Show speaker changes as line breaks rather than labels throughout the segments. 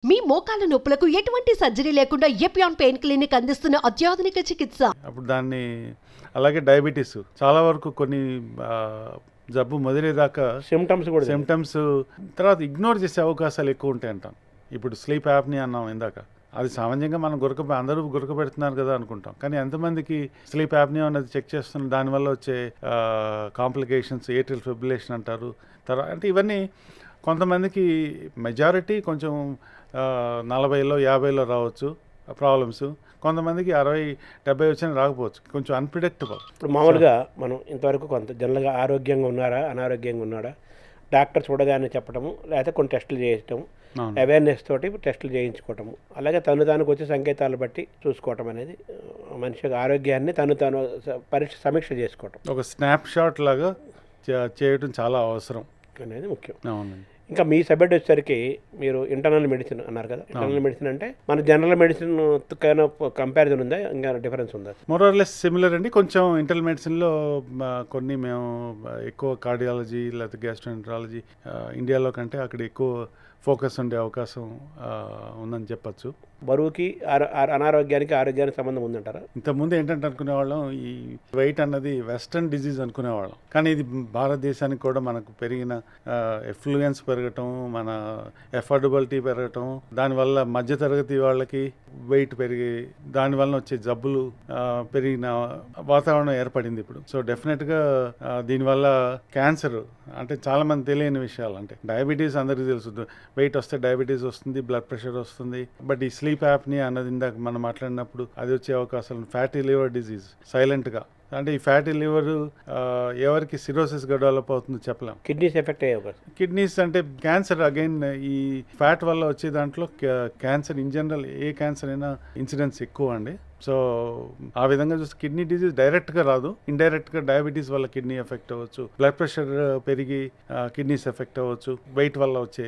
మీ మోకాల నొప్పులకు ఎటువంటి సర్జరీ లేకుండా ఎపియాన్ పెయిన్ క్లినిక్ అందిస్తున్న అత్యాధునిక చికిత్స.
అప్పుడు దాన్ని అలాగే డయాబెటీస్ చాలా వరకు కొన్ని జబ్బు మొదలయ్యేదాకా సిమ్టమ్స్ తర్వాత ఇగ్నోర్ చేసే అవకాశాలు ఎక్కువ ఉంటాయి అంటాం. ఇప్పుడు స్లీప్ యాప్ని అన్నాం ఇందాక, అది సామాన్యంగా మనం అందరూ గురకబెడుతున్నారు కదా అనుకుంటాం. కానీ ఎంతమందికి స్లీప్ యాప్నియా అనేది చెక్ చేస్తున్నారు, దానివల్ల వచ్చే కాంప్లికేషన్స్ ఏట్రియల్ ఫిబ్రిలేషన్ అంటారు. తర్వాత అంటే ఇవన్నీ కొంతమందికి మెజారిటీ కొంచెం 40లో 50లో రావచ్చు ప్రాబ్లమ్స్, కొంతమందికి 60-70 వచ్చినా రాకపోవచ్చు. కొంచెం అన్ప్రిడిక్టబుల్.
ఇప్పుడు మామూలుగా మనం ఇంతవరకు కొంత జనరల్గా ఆరోగ్యంగా ఉన్నారా అనారోగ్యంగా ఉన్నాడా డాక్టర్ చూడగానే చెప్పడము, లేకపోతే కొన్ని టెస్టులు చేయటము, అవేర్నెస్ తోటి టెస్టులు చేయించుకోవటము, అలాగే తనకు వచ్చే సంకేతాలు బట్టి చూసుకోవటం అనేది మనిషి ఆరోగ్యాన్ని తాను సమీక్ష చేసుకోవటం,
ఒక స్నాప్ షాట్ లాగా చేయటం చాలా అవసరం
అనేది ముఖ్యం.
అవునండి.
ఇంకా మీ సబ్జెక్ట్ వచ్చేసరికి మీరు ఇంటర్నల్ మెడిసిన్ అన్నారు కదా. ఇంటర్నల్ మెడిసిన్ అంటే మన జనరల్ మెడిసిన్ కంపారిజన్ ఉందా, ఇంకా డిఫరెన్స్ ఉందా?
మోరార్లెస్ సిమిలర్ అండి. కొంచెం ఇంటర్నల్ మెడిసిన్లో కొన్ని మేము ఎక్కువ కార్డియాలజీ లేకపోతే గ్యాస్ట్రోఎంటరాలజీ ఇండియాలో కంటే అక్కడ ఎక్కువ ఫోకస్ ఉండే అవకాశం ఉందని చెప్పచ్చు.
బరువుకి అనారోగ్యానికి ఆరోగ్యానికి సంబంధం ఉందంటారా?
ఇంతకుముందు ఏంటంటే అనుకునేవాళ్ళం ఈ వెయిట్ అన్నది వెస్టర్న్ డిజీజ్ అనుకునేవాళ్ళం. కానీ ఇది భారతదేశానికి కూడా మనకు పెరిగిన ఎఫ్లూయెన్స్ పెరగటం, మన ఎఫోర్డబిలిటీ పెరగటం, దానివల్ల మధ్యతరగతి వాళ్ళకి వెయిట్ పెరిగి దానివల్ల వచ్చే జబ్బులు పెరిగిన వాతావరణం ఏర్పడింది ఇప్పుడు. సో డెఫినెట్గా దీనివల్ల క్యాన్సర్ అంటే చాలామంది తెలియని విషయాలు, అంటే డయాబెటీస్ అందరికీ తెలుసు, వెయిట్ వస్తే డయాబెటీస్ వస్తుంది, బ్లడ్ ప్రెషర్ వస్తుంది. బట్ ఈ స్లీప్ యాప్ని అన్నది ఇందాక మనం మాట్లాడినప్పుడు అది వచ్చే అవకాశాలు, ఫ్యాటీ లివర్ డిజీజ్ సైలెంట్గా, అంటే ఈ ఫ్యాటీ లివర్ ఎవరికి సిరోసిస్గా డెవలప్ అవుతుందో చెప్పలేం.
కిడ్నీస్ ఎఫెక్ట్ అయ్యే అవకాశం.
కిడ్నీస్ అంటే క్యాన్సర్ అగైన్ ఈ ఫ్యాట్ వల్ల వచ్చే దాంట్లో cancer in general A cancer అయినా ఇన్సిడెన్స్ ఎక్కువ అండి. సో ఆ విధంగా చూస్తే కిడ్నీ డిజీజ్ డైరెక్ట్గా రాదు, ఇండైరెక్ట్గా డయాబెటీస్ వల్ల కిడ్నీ ఎఫెక్ట్ అవ్వచ్చు, బ్లడ్ ప్రెషర్ పెరిగి కిడ్నీస్ ఎఫెక్ట్ అవ్వచ్చు, వెయిట్ వల్ల వచ్చే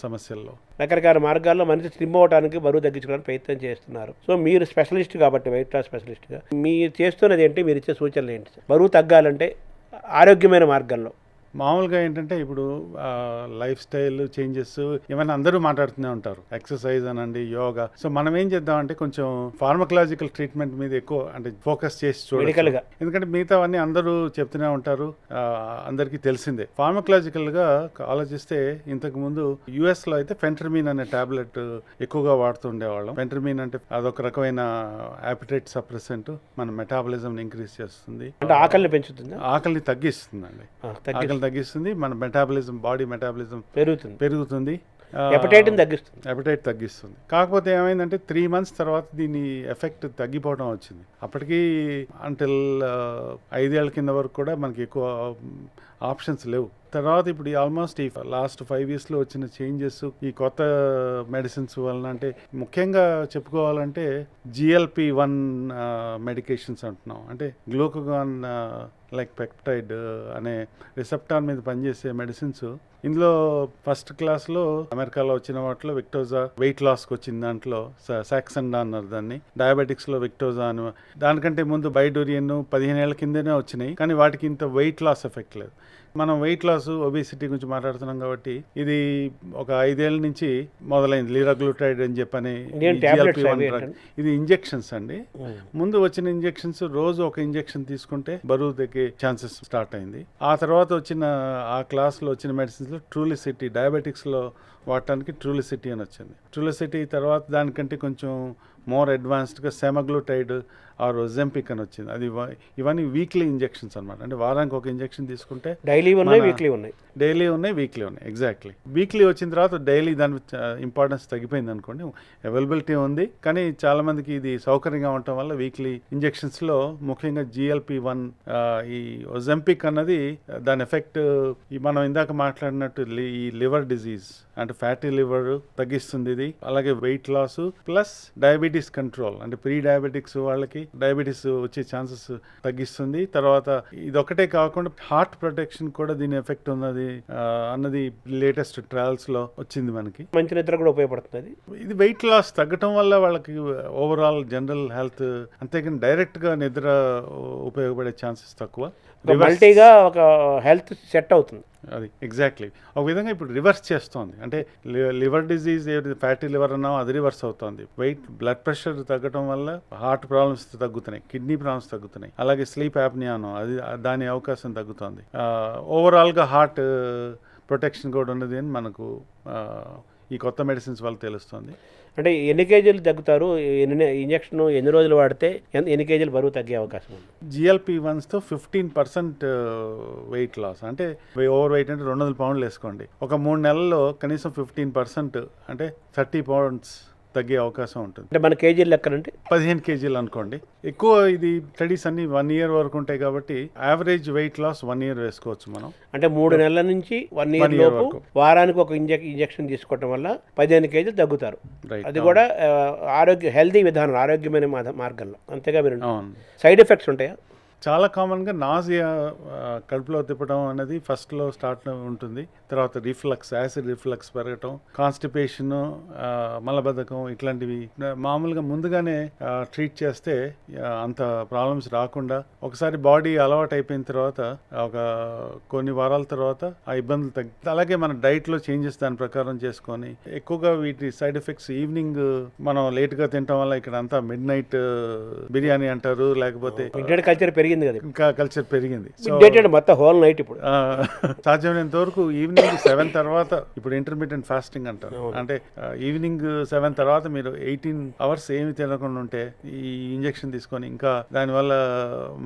సమస్యల్లో.
రకరకాల మార్గాల్లో మనిషి స్లిమ్ అవ్వడానికి, బరువు తగ్గించుకోవడానికి ప్రయత్నం చేస్తున్నారు. సో మీరు స్పెషలిస్ట్ కాబట్టి, వెయిట్ లాస్ స్పెషలిస్ట్గా మీరు చేస్తున్నది ఏంటి, మీరు ఇచ్చే సూచనలు ఏంటి? బరువు తగ్గాలంటే ఆరోగ్యమైన మార్గంలో
మామూలుగా ఏంటంటే ఇప్పుడు లైఫ్ స్టైల్ చేంజెస్ ఏమైనా అందరూ మాట్లాడుతూనే ఉంటారు, ఎక్సర్సైజ్ అనండి, యోగా. సో మనం ఏం చేద్దామంటే కొంచెం ఫార్మకలాజికల్ ట్రీట్మెంట్ మీద ఎక్కువ అంటే ఫోకస్ చేసి చూడాలి. ఎందుకంటే మిగతావన్నీ అందరూ చెప్తూనే ఉంటారు, అందరికీ తెలిసిందే. ఫార్మకలాజికల్గా ఆలోచిస్తే ఇంతకు ముందు యుఎస్లో అయితే ఫెంటర్మిన్ అనే టాబ్లెట్ ఎక్కువగా వాడుతూ ఉండేవాళ్ళం. ఫెంటర్మిన్ అంటే అదొక రకమైన యాపిటైట్ సప్రెసెంట్, మన మెటాబలిజం ఇంక్రీజ్ చేస్తుంది,
ఆకలిని పెంచుతుంది,
ఆకలిని తగ్గిస్తుందండి, తగ్గిస్తుంది, మన మెటాబలిజం, బాడీ మెటాబలిజం పెరుగుతుంది, ఎపటైట్ తగ్గిస్తుంది. కాకపోతే ఏమైందంటే 3 months తర్వాత దీని ఎఫెక్ట్ తగ్గిపోవడం వచ్చింది. అప్పటికి అంటిల్ 5 ఏళ్ల కింద వరకు కూడా మనకి ఎక్కువ ఆప్షన్స్ లేవు. తర్వాత ఇప్పుడు ఆల్మోస్ట్ ఈ లాస్ట్ 5 yearsలో వచ్చిన చేంజెస్, ఈ కొత్త మెడిసిన్స్ వలన, అంటే ముఖ్యంగా చెప్పుకోవాలంటే GLP-1 మెడికేషన్స్ అంటున్నాం. అంటే గ్లూకగాన్ లైక్ పెప్టైడ్ అనే రిసెప్టార్ మీద పనిచేసే మెడిసిన్స్. ఇందులో ఫస్ట్ క్లాస్లో అమెరికాలో వచ్చిన వాటిలో విక్టోజా వెయిట్ లాస్కి వచ్చిన దాంట్లో సాక్సెండా అన్నారు దాన్ని, డయాబెటిక్స్లో విక్టోజా అని. దానికంటే ముందు బైడోరియన్ 15 ఏళ్ల కిందనే వచ్చినాయి, కానీ వాటికి ఇంత వెయిట్ లాస్ ఎఫెక్ట్ లేదు. మనం వెయిట్ లాస్, ఒబేసిటీ గురించి మాట్లాడుతున్నాం కాబట్టి ఇది ఒక 5 ఏళ్ల నుంచి మొదలైంది. లిరాగ్లూటైడ్ అని చెప్పని ఇది ఇంజెక్షన్స్ అండి. ముందు వచ్చిన ఇంజెక్షన్స్ రోజు ఒక ఇంజెక్షన్ తీసుకుంటే బరువు తగ్గే ఛాన్సెస్ స్టార్ట్ అయింది. ఆ తర్వాత వచ్చిన ఆ క్లాస్లో వచ్చిన మెడిసిన్స్ లో ట్రూలిసిటీ, డయాబెటిక్స్ లో వాడటానికి ట్రూలిసిటీ అని వచ్చింది. ట్రూలిసిటీ తర్వాత దానికంటే కొంచెం మోర్ అడ్వాన్స్డ్గా సెమాగ్లూటైడ్ ఆర్ ఒజెంపిక్ అని వచ్చింది. అది ఇవన్నీ వీక్లీ ఇంజెక్షన్స్ అనమాట. అంటే వారానికి ఒక ఇంజెక్షన్ తీసుకుంటే
డైలీ ఉన్నాయి,
వీక్లీ ఉన్నాయి. ఎగ్జాక్ట్లీ. వీక్లీ వచ్చిన తర్వాత డైలీ దాని ఇంపార్టెన్స్ తగ్గిపోయింది అనుకోండి. అవైలబిలిటీ ఉంది, కానీ చాలా మందికి ఇది సౌకర్యంగా ఉండటం వల్ల వీక్లీ ఇంజెక్షన్స్లో ముఖ్యంగా GLP-1 ఈ ఒజెంపిక్ అన్నది దాని ఎఫెక్ట్ మనం ఇందాక మాట్లాడినట్టు ఈ లివర్ డిజీజ్ అంటే ఫ్యాటీ లివర్ తగ్గిస్తుంది ఇది. అలాగే weight loss plus diabetes control, అంటే ప్రీ డయాబెటిక్స్ వాళ్ళకి డయాబెటీస్ వచ్చే ఛాన్సెస్ తగ్గిస్తుంది. తర్వాత ఇదొక్కటే కాకుండా హార్ట్ ప్రొటెక్షన్ కూడా దీని ఎఫెక్ట్ ఉన్నది అన్నది లేటెస్ట్ ట్రయల్స్ లో వచ్చింది మనకి.
మంచి నిద్ర కూడా ఉపయోగపడుతుంది
ఇది. వెయిట్ లాస్ తగ్గటం వల్ల వాళ్ళకి ఓవరాల్ జనరల్ హెల్త్, అంతేకాని డైరెక్ట్ గా నిద్ర ఉపయోగపడే ఛాన్సెస్ తక్కువ.
మల్టీగా ఒక హెల్త్ సెట్ అవుతుంది.
అది ఎగ్జాక్ట్లీ ఒక విధంగా ఇప్పుడు రివర్స్ చేస్తోంది. అంటే లివర్ డిజీజ్ ఏది ఫ్యాటీ లివర్ అన్నామో అది రివర్స్ అవుతుంది. బ్లడ్ ప్రెషర్ తగ్గడం వల్ల హార్ట్ ప్రాబ్లమ్స్ తగ్గుతున్నాయి, కిడ్నీ ప్రాబ్లమ్స్ తగ్గుతున్నాయి, అలాగే స్లీప్ యాప్నియా అది దాని అవకాశం తగ్గుతుంది. ఓవరాల్గా హార్ట్ ప్రొటెక్షన్ కూడా ఉన్నది అని మనకు ఈ కొత్త మెడిసిన్స్ వల్ల తెలుస్తుంది.
అంటే ఎన్ని కేజీలు తగ్గుతారు, ఇంజక్షన్ ఎన్ని రోజులు వాడితే ఎన్ని కేజీలు బరువు తగ్గే అవకాశం ఉంది?
GLP-1తో 15% వెయిట్ లాస్. అంటే ఓవర్ వెయిట్ అంటే 200 పౌండ్లు వేసుకోండి, ఒక 3 నెలల్లో కనీసం 15% అంటే 30 పౌండ్స్ తగ్గే అవకాశం ఉంటుంది.
అంటే మన కేజీలు లెక్కనంటే
15 కేజీలు అనుకోండి. ఎక్కువ ఇది స్టడీస్ అన్ని 1 year వరకు ఉంటాయి కాబట్టి యావరేజ్ వెయిట్ లాస్ 1 year వేసుకోవచ్చు మనం.
అంటే 3 నెలల నుంచి 1 year లోపు వారానికి ఒక ఇంజక్షన్ తీసుకోవడం వల్ల 15 కేజీలు తగ్గుతారు. అది కూడా హెల్తీ విధానం, ఆరోగ్యమైన మార్గంలో. అంతేగా మీరు సైడ్ ఎఫెక్ట్స్ ఉంటాయా?
చాలా కామన్గా నాజియా, కడుపులో తిప్పడం అనేది ఫస్ట్లో స్టార్ట్ ఉంటుంది. తర్వాత రిఫ్లక్స్, యాసిడ్ రిఫ్లక్స్ పెరగటం, కాన్స్టిపేషన్, మలబద్ధకం ఇట్లాంటివి మామూలుగా ముందుగానే ట్రీట్ చేస్తే అంత ప్రాబ్లమ్స్ రాకుండా, ఒకసారి బాడీ అలవాటు అయిపోయిన తర్వాత ఒక కొన్ని వారాల తర్వాత ఆ ఇబ్బందులు తగ్గి, అలాగే మన డైట్లో చేంజెస్ దాని ప్రకారం చేసుకొని, ఎక్కువగా వీటి సైడ్ ఎఫెక్ట్స్ ఈవినింగ్ మనం లేట్గా తినటం వల్ల ఇక్కడ అంతా మిడ్ నైట్ బిర్యానీ అంటారు, లేకపోతే
కల్చర్ పెరిగింది కదా,
ఇంకా కల్చర్ పెరిగింది.
మొత్తం హోల్ నైట్ ఇప్పుడు
సాధ్యమైనంత వరకు ఈవినింగ్ 7 తర్వాత ఇప్పుడు ఇంటర్మీడియట్ ఫాస్టింగ్ అంటారు. అంటే ఈవినింగ్ 7 తర్వాత మీరు 18 hours ఏమి తినకుండా ఉంటే ఈ ఇంజెక్షన్ తీసుకొని ఇంకా దానివల్ల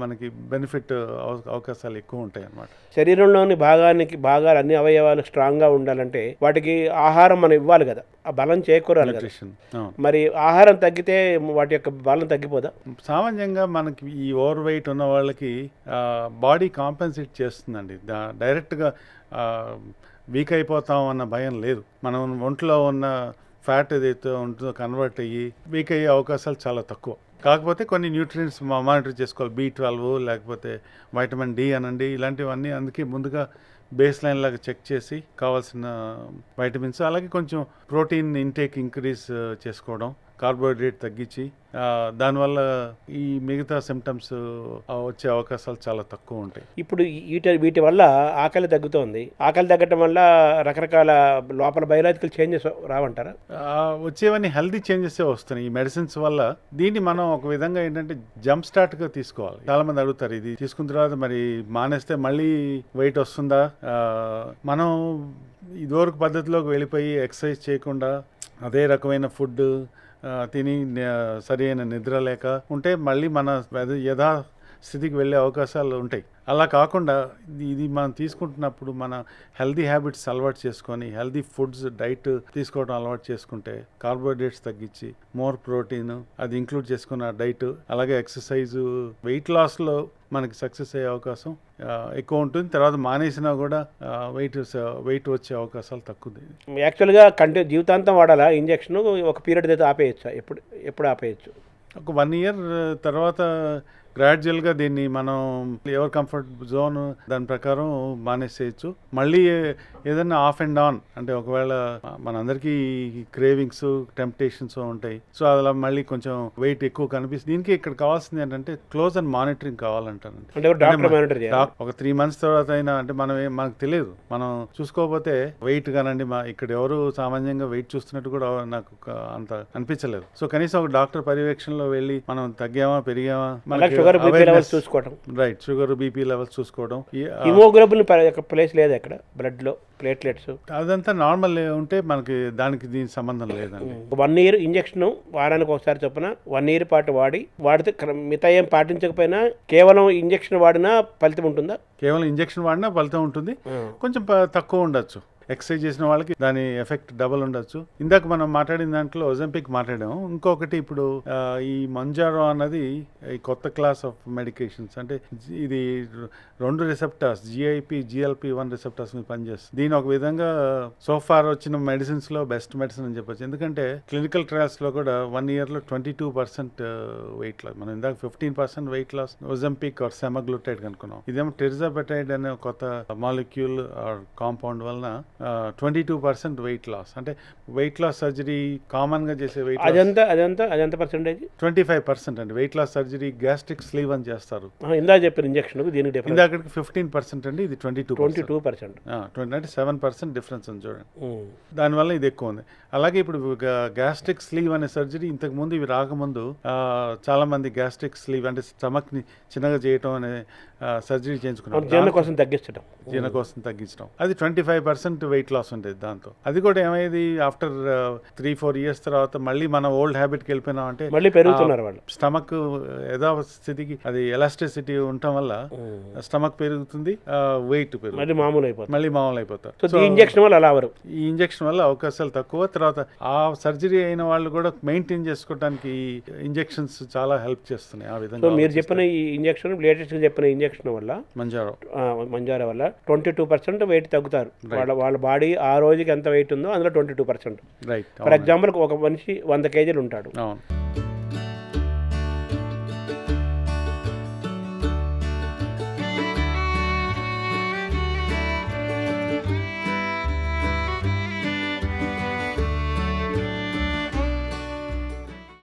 మనకి బెనిఫిట్ అవకాశాలు ఎక్కువ ఉంటాయి అన్నమాట.
శరీరంలోని భాగాలు అన్ని అవయవాలు స్ట్రాంగ్గా ఉండాలంటే వాటికి ఆహారం మనం ఇవ్వాలి కదా, ఆ బలం చేకూరాలి కదా. మరి ఆహారం తగ్గితే వాటి యొక్క బలం తగ్గిపోదా?
సామాన్యంగా మనకి ఈ ఓవర్ వెయిట్ ఉన్న వాళ్ళకి బాడీ కాంపెన్సేట్ చేస్తుందండి. డైరెక్ట్గా వీక్ అయిపోతాం అన్న భయం లేదు. మనం ఒంట్లో ఉన్న ఫ్యాట్ ఏదైతే ఉంటుందో కన్వర్ట్ అయ్యి వీక్ అయ్యే అవకాశాలు చాలా తక్కువ. కాకపోతే కొన్ని న్యూట్రియంట్స్ మానిటర్ చేసుకోవాలి, B12 లేకపోతే వైటమిన్ D అనండి, ఇలాంటివన్నీ అందుకే ముందుగా బేస్ లైన్ లాగా చెక్ చేసి కావాల్సిన వైటమిన్స్, అలాగే కొంచెం ప్రోటీన్ ఇంటేక్ ఇంక్రీజ్ చేసుకోవడం, కార్బోహైడ్రేట్ తగ్గించి, దానివల్ల ఈ మిగతా సిమ్టమ్స్ వచ్చే అవకాశాలు చాలా తక్కువ ఉంటాయి.
ఇప్పుడు వీటి వల్ల ఆకలి తగ్గుతోంది. ఆకలి తగ్గటం వల్ల రకరకాల లోపల బయోలాజికల్ చేంజెస్ రావంటారా?
వచ్చేవన్నీ హెల్దీ చేంజెస్ వస్తున్నాయి ఈ మెడిసిన్స్ వల్ల. దీన్ని మనం ఒక విధంగా ఏంటంటే జంప్ స్టార్ట్గా తీసుకోవాలి. చాలా మంది అడుగుతారు, ఇది తీసుకున్న తర్వాత మరి మానేస్తే మళ్ళీ వెయిట్ వస్తుందా? మనం ఇదివరకు పద్ధతిలోకి వెళ్ళిపోయి ఎక్సర్సైజ్ చేయకుండా అదే రకమైన ఫుడ్ తిని సరి అయిన నిద్ర లేక ఉంటే మళ్ళీ మన యథాస్థితికి వెళ్ళే అవకాశాలు ఉంటాయి. అలా కాకుండా ఇది మనం తీసుకుంటున్నప్పుడు మన హెల్దీ హ్యాబిట్స్ అలవాటు చేసుకొని హెల్దీ ఫుడ్స్ డైట్ తీసుకోవడం అలవాటు చేసుకుంటే, కార్బోహైడ్రేట్స్ తగ్గించి మోర్ ప్రోటీన్ అది ఇంక్లూడ్ చేసుకున్న డైట్, అలాగే ఎక్సర్సైజ్, వెయిట్ లాస్లో మనకి సక్సెస్ అయ్యే అవకాశం ఎక్కువ ఉంటుంది. తర్వాత మానేసినా కూడా వెయిట్ వచ్చే అవకాశాలు తక్కువ.
యాక్చువల్గా జీవితాంతం వాడాలా ఇంజక్షన్? ఒక పీరియడ్ అయితే ఆపేయచ్చా? ఎప్పుడు ఆపేయచ్చు?
ఒక 1 year తర్వాత గ్రాడ్యువల్గా దీన్ని మనం ఎవర్ కంఫర్ట్ జోన్ దాని ప్రకారం మానేసేయచ్చు. మళ్ళీ ఏదైనా ఆఫ్ అండ్ ఆన్ అంటే ఒకవేళ మనందరికీ క్రేవింగ్స్, టెంప్టేషన్స్ ఉంటాయి. సో అలా మళ్ళీ కొంచెం వెయిట్ ఎక్కువ కనిపిస్తుంది. దీనికి ఇక్కడ కావాల్సింది ఏంటంటే క్లోజ్ అండ్ మానిటరింగ్ కావాలంటాను. ఒక 3 months తర్వాత అయినా, అంటే మనకు తెలియదు, మనం చూసుకోకపోతే వెయిట్ కానండి, ఇక్కడ ఎవరు సామాన్యంగా వెయిట్ చూస్తున్నట్టు కూడా నాకు అంత అనిపించలేదు. సో కనీసం ఒక డాక్టర్ పర్యవేక్షణలో వెళ్ళి మనం తగ్గామా పెరిగామా,
షుగర్ బీపీ లెవెల్స్ చూసుకోవడం.
రైట్, షుగర్ బీపీ లెవెల్స్ చూసుకోవడం.
హిమోగ్లోబిన్ ప్లేస్ లేదు అక్కడ, బ్లడ్ లో ప్లేట్లెట్స్
అదంతా నార్మల్ ఉంటే మనకి దీనికి సంబంధం లేదండి.
1 year ఇంజక్షన్ వారానికి ఒకసారి చొప్పున 1 year పాటు వాడితే మిగతా ఏం పాటించకపోయినా కేవలం ఇంజక్షన్ వాడినా ఫలితం ఉంటుందా?
కేవలం ఇంజక్షన్ వాడినా ఫలితం ఉంటుంది, కొంచెం తక్కువ ఉండొచ్చు. ఎక్సర్సైజ్ చేసిన వాళ్ళకి దాని ఎఫెక్ట్ డబల్ ఉండొచ్చు. ఇందాక మనం మాట్లాడిన దాంట్లో ఒజంపిక్ మాట్లాడాము. ఇంకొకటి ఇప్పుడు ఈ మంజారో అన్నది ఈ కొత్త క్లాస్ ఆఫ్ మెడికేషన్స్. అంటే ఇది 2 రిసెప్టార్స్, GIP, GLP-1 రిసెప్టార్స్ మీద పనిచేస్తుంది. దీని ఒక విధంగా సోఫార్ వచ్చిన మెడిసిన్స్ లో బెస్ట్ మెడిసిన్ అని చెప్పొచ్చు. ఎందుకంటే క్లినికల్ ట్రయల్స్ లో కూడా 1 year లో 22% వెయిట్ లాస్. మనం ఇందాక 15% weight loss Ozempic or semaglutide కనుక్కున్నాం. ఇదేమో టెరిజాపెటైడ్ అనే కొత్త మాలిక్యూల్ ఆర్ కాంపౌండ్ వలన 22% వెయిట్ లాస్. అంటే వెయిట్ లాస్ సర్జరీ కామన్గా చేసే వెయిట్
అదంతా పర్సెంటేజ్
25% అండి. Weight loss surgery gastric sleeve అని చేస్తారు.
ఇందా చెప్పిన ఇంజక్షన్ దీనికి డిఫరెన్స్
ఇందాకటికి 15% అండి, ఇది 22%.
22%.
అంటే 7% డిఫరెన్స్ ఉంది చూడండి. దానివల్ల ఇది ఎక్కువ ఉంది. అలాగే ఇప్పుడు గ్యాస్ట్రిక్ స్లీవ్ అనే సర్జరీ ఇంతకుముందు ఇవి రాకముందు చాలా మంది గ్యాస్ట్రిక్ స్లీవ్ అంటే స్టమక్ని చిన్నగా చేయటం అనే సర్జరీ చేయించుకున్నారు,
జీర్ణ కోసం
తగ్గించడం. అది 25% వెయిట్ లాస్ ఉండేది దాంతో. అది కూడా ఏమైంది, ఆఫ్టర్ 3-4 years తర్వాత మళ్ళీ మన ఓల్డ్ హ్యాబిట్కి వెళ్ళిపోయినాం అంటే
మళ్ళీ పెరుగుతున్నారు వాళ్ళు.
స్టమక్ స్థితికి అది ఎలాస్టిసిటీ ఉండటం వల్ల స్టమక్ పెరుగుతుంది, వెయిట్ పెరుగుతుంది, మళ్ళీ మామూలు అయిపోతారు.
ఈ ఇంజక్షన్ వల్ల అలా అవరు.
ఈ ఇంజక్షన్ వల్ల అవకాశాలు తక్కువ. తర్వాత ఆ సర్జరీ అయిన వాళ్ళు కూడా మెయింటైన్ చేసుకోవడానికి ఇంజెక్షన్స్ చాలా హెల్ప్ చేస్తున్నాయి. ఆ విధంగా
మీరు చెప్పిన ఈ ఇంజక్షన్, లేటెస్ట్ చెప్పిన ఇంజక్షన్ వల్ల మంజారా వల్ల 22% వెయిట్ తగ్గుతారు. వాళ్ళ బాడీ ఆ రోజుకి ఎంత వెయిట్ ఉందో అందులో 22%.
రైట్.
ఫర్ ఎగ్జాంపుల్ ఒక మనిషి 100 kg ఉంటాడు.
అవును.